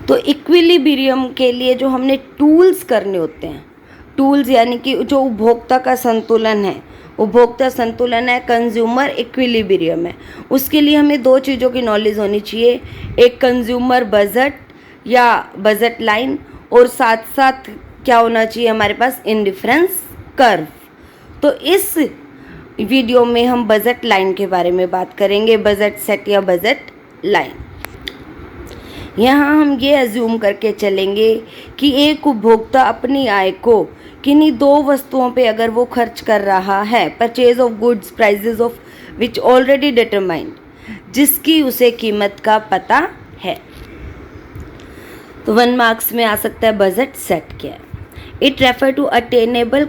तो इक्विलिब्रियम के लिए जो हमने टूल्स करने होते हैं, टूल्स यानी कि जो उपभोक्ता का संतुलन है, उपभोक्ता संतुलन है, कंज्यूमर इक्विलिब्रियम है, उसके लिए हमें दो चीज़ों की नॉलेज होनी चाहिए, एक कंज्यूमर बजट या बजट लाइन, और साथ साथ क्या होना चाहिए हमारे पास, इंडिफरेंस कर्व। तो इस वीडियो में हम बजट लाइन के बारे में बात करेंगे, बजट सेट या बजट लाइन। यहाँ हम ये अज्यूम करके चलेंगे कि एक उपभोक्ता अपनी आय को किन्हीं दो वस्तुओं पे अगर वो खर्च कर रहा है, purchase of goods prizes of which already determined, जिसकी उसे कीमत का पता है। तो 1 मार्क्स में आ सकता है बजट सेट क्या है। It refer to attainable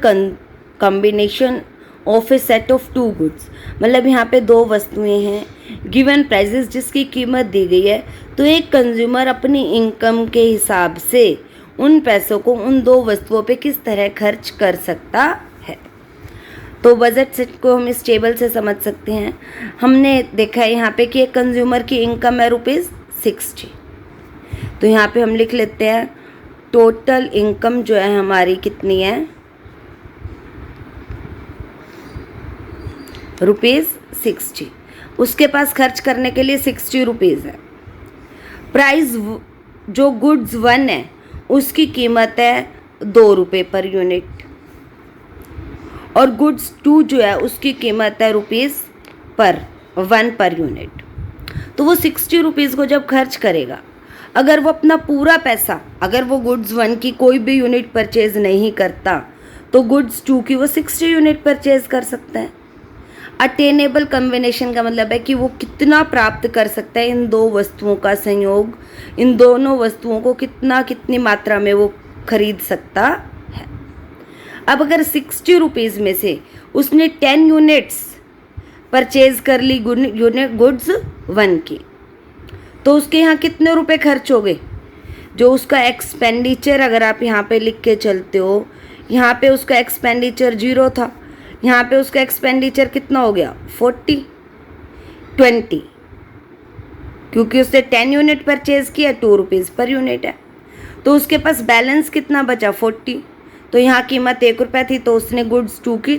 combination of a set of two goods, मतलब यहाँ पे दो वस्तुएं हैं, गिवन प्राइजेस जिसकी कीमत दी गई है, तो एक कंज्यूमर अपनी इनकम के हिसाब से उन पैसों को उन दो वस्तुओं पे किस तरह खर्च कर सकता है। तो बजट सेट को हम इस टेबल से समझ सकते हैं। हमने देखा है यहाँ पे कि एक कंज्यूमर की इनकम है ₹60, तो यहाँ पे हम लिख लेते हैं टोटल इनकम जो है हमारी कितनी है, ₹60। उसके पास खर्च करने के लिए ₹60 है। प्राइस जो गुड्स 1 है उसकी कीमत है ₹2 पर यूनिट, और गुड्स 2 जो है उसकी कीमत है ₹1 पर यूनिट। तो वो ₹60 को जब खर्च करेगा, अगर वो अपना पूरा पैसा, अगर वो गुड्स 1 की कोई भी यूनिट परचेज नहीं करता, तो गुड्स 2 की वो 60 यूनिट परचेज कर सकता है। अटेनेबल कॉम्बिनेशन का मतलब है कि वो कितना प्राप्त कर सकता है, इन दो वस्तुओं का संयोग, इन दोनों वस्तुओं को कितनी मात्रा में वो खरीद सकता है। अब अगर ₹60 में से उसने 10 यूनिट्स परचेज कर ली गुड्स 1 की, तो उसके यहाँ कितने रुपए खर्च हो गए, जो उसका एक्सपेंडिचर अगर आप यहाँ पे लिख के चलते हो, यहाँ पे उसका एक्सपेंडिचर 0 था, यहाँ पे उसका एक्सपेंडिचर कितना हो गया 20, क्योंकि उसने 10 यूनिट परचेज किया, ₹2 पर यूनिट है, तो उसके पास बैलेंस कितना बचा 40। तो यहाँ कीमत ₹1 थी, तो उसने गुड्स 2 की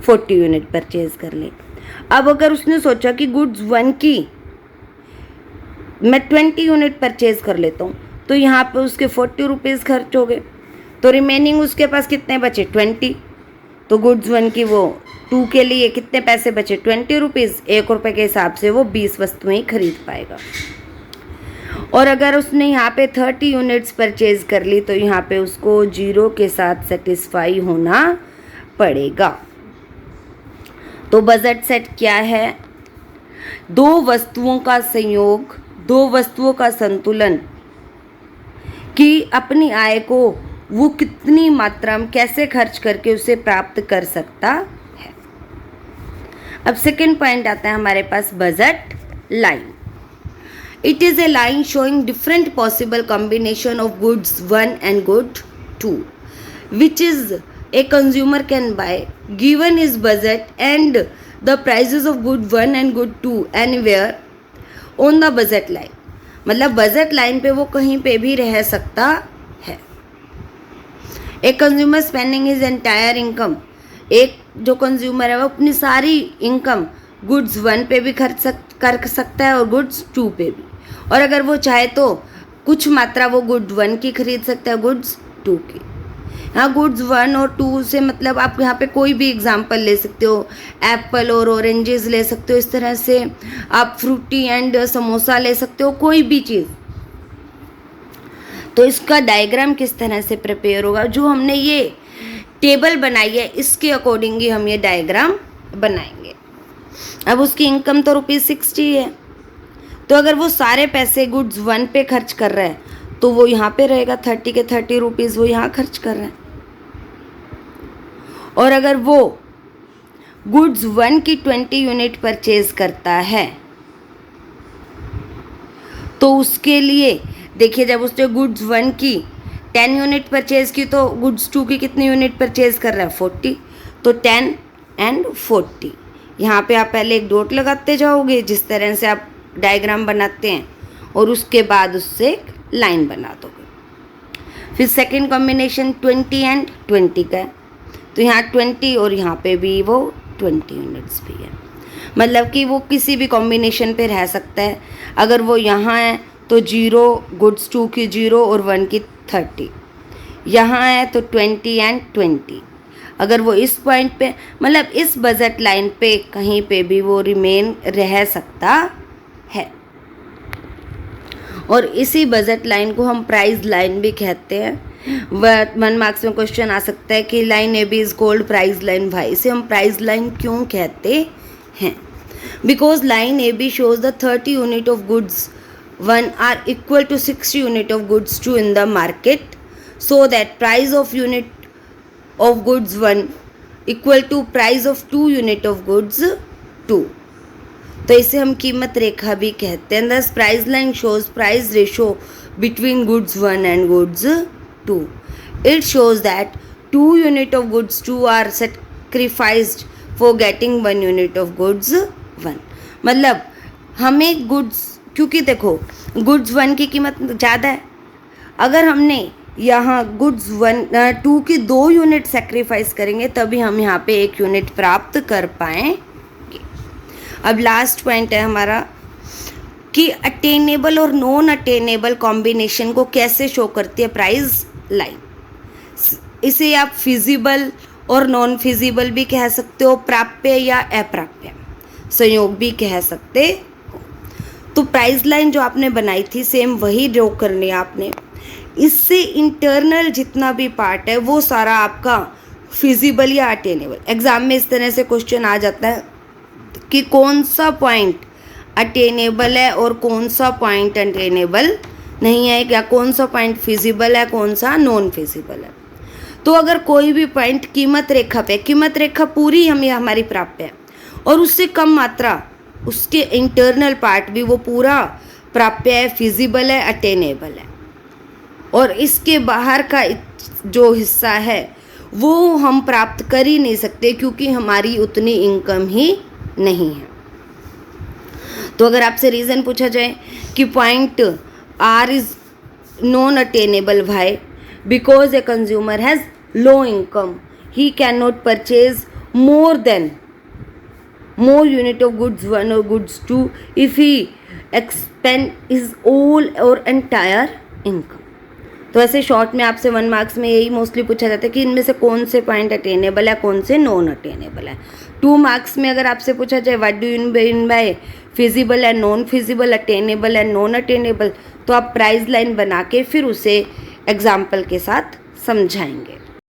40 यूनिट परचेज कर ली। अब अगर उसने सोचा कि गुड्स 1 की मैं 20 यूनिट परचेज कर लेता हूँ, तो यहाँ पे उसके ₹40 खर्च हो गए, तो रिमेनिंग उसके पास कितने बचे 20। तो गुड्स 1 की वो 2 के लिए कितने पैसे बचे ₹20, ₹1 के हिसाब से वो 20 वस्तुएं खरीद पाएगा। और अगर उसने यहाँ पे 30 यूनिट्स परचेज कर ली, तो यहाँ पे उसको 0 के साथ सेटिस्फाई होना पड़ेगा। तो बजट सेट क्या है, दो वस्तुओं का संयोग, दो वस्तुओं का संतुलन, कि अपनी आय को वो कितनी मात्रा में कैसे खर्च करके उसे प्राप्त कर सकता है। अब सेकंड पॉइंट आता है हमारे पास budget line. It is a line showing different possible combination of goods 1 and good 2 which is a consumer can buy given is budget and the prices of good 1 and good 2 anywhere on the budget line. मतलब budget line पे वो कहीं पे भी रह सकता है। एक consumer spending his entire income, एक जो कंज्यूमर है वो अपनी सारी इनकम गुड्स 1 पे भी खर्च कर सकता है और गुड्स 2 पे भी, और अगर वो चाहे तो कुछ मात्रा वो गुड 1 की खरीद सकता है, गुड्स 2 की। हाँ, गुड्स 1 और 2 से मतलब आप यहाँ पे कोई भी एग्जांपल ले सकते हो, एप्पल और ऑरेंजेस ले सकते हो, इस तरह से आप फ्रूटी एंड समोसा ले सकते हो, कोई भी चीज़। तो इसका डायग्राम किस तरह से प्रिपेयर होगा, जो हमने ये टेबल बनाई है इसके अकॉर्डिंग ही हम ये डायग्राम बनाएंगे। अब उसकी इनकम तो ₹60 है, तो अगर वो सारे पैसे गुड्स 1 पे खर्च कर रहा है, तो वो यहाँ पे रहेगा 30 के ₹30 वो यहाँ खर्च कर रहा है। और अगर वो गुड्स 1 की 20 यूनिट परचेज करता है, तो उसके लिए देखिए, जब उसने गुड्स 1 की 10 यूनिट परचेज की, तो गुड्स 2 की कितनी यूनिट परचेज कर रहा है 40, तो 10 एंड 40। यहाँ पे आप पहले एक डॉट लगाते जाओगे जिस तरह से आप डायग्राम बनाते हैं, और उसके बाद उससे एक लाइन बना दोगे। फिर सेकेंड कॉम्बिनेशन 20 एंड 20 का है, तो यहाँ 20 और यहाँ पे भी वो 20 यूनिट्स भी है, मतलब कि वो किसी भी कॉम्बिनेशन पे रह सकता है। अगर वो यहाँ है तो 0 गुड्स 2 की 0 और 1 की 30, यहाँ है तो 20 एंड 20। अगर वो इस पॉइंट पे, मतलब इस बजट लाइन पे कहीं पे भी वो रिमेन रह सकता है, और इसी बजट लाइन को हम प्राइस लाइन भी कहते हैं। 1 मार्क्स में क्वेश्चन आ सकता है कि line A B is called price line why. इसे हम प्राइस लाइन क्यों कहते हैं? Because line A B shows the 30 unit of goods 1 are equal to 60 unit of goods 2 in the market, so that price of unit of goods 1 equal to price of 2 unit of goods 2। तो इसे हम कीमत रेखा भी कहते हैं। Thus price line shows price ratio between goods 1 and goods 2। It shows that 2 unit of goods 2 are sacrificed for getting 1 unit of goods 1। मतलब हमें goods, क्योंकि देखो गुड्स 1 की कीमत ज़्यादा है, अगर हमने यहाँ गुड्स 2 की 2 यूनिट सेक्रीफाइस करेंगे तभी हम यहाँ पे 1 यूनिट प्राप्त कर पाएंगे। अब लास्ट पॉइंट है हमारा कि अटेनेबल और नॉन अटेनेबल कॉम्बिनेशन को कैसे शो करती है प्राइस लाइन। इसे आप फिजिबल और नॉन फिजिबल भी कह सकते हो, प्राप्य या अप्राप्य संयोग भी कह सकते हो। तो प्राइस लाइन जो आपने बनाई थी सेम वही ड्रॉ करनी है आपने। इससे इंटरनल जितना भी पार्ट है वो सारा आपका फिजिबल या अटेनेबल। एग्जाम में इस तरह से क्वेश्चन आ जाता है कि कौन सा पॉइंट अटेनेबल है और कौन सा पॉइंट अटेनेबल नहीं है, या कौन सा पॉइंट फिजिबल है कौन सा नॉन फिजिबल है। तो अगर कोई भी पॉइंट कीमत रेखा पे, कीमत रेखा पूरी हमारी प्राप्य है और उससे कम मात्रा उसके इंटरनल पार्ट भी वो पूरा प्राप्य है, फिजिबल है, अटेनेबल है, और इसके बाहर का जो हिस्सा है वो हम प्राप्त कर ही नहीं सकते क्योंकि हमारी उतनी इनकम ही नहीं है। तो अगर आपसे रीज़न पूछा जाए कि point R is non attainable why, because a consumer has low income, he can not purchase more unit of goods 1 or goods 2 if he expend his all or entire income। तो ऐसे short में आपसे 1 marks में यही mostly पूछा जाता है कि इनमें से कौन से पॉइंट अटेनेबल है कौन से नॉन अटेनेबल है। 2 मार्क्स में अगर आपसे पूछा जाए what do you mean by feasible and non feasible, attainable and non attainable, तो आप प्राइस लाइन बना के फिर उसे एग्जाम्पल के साथ समझाएंगे।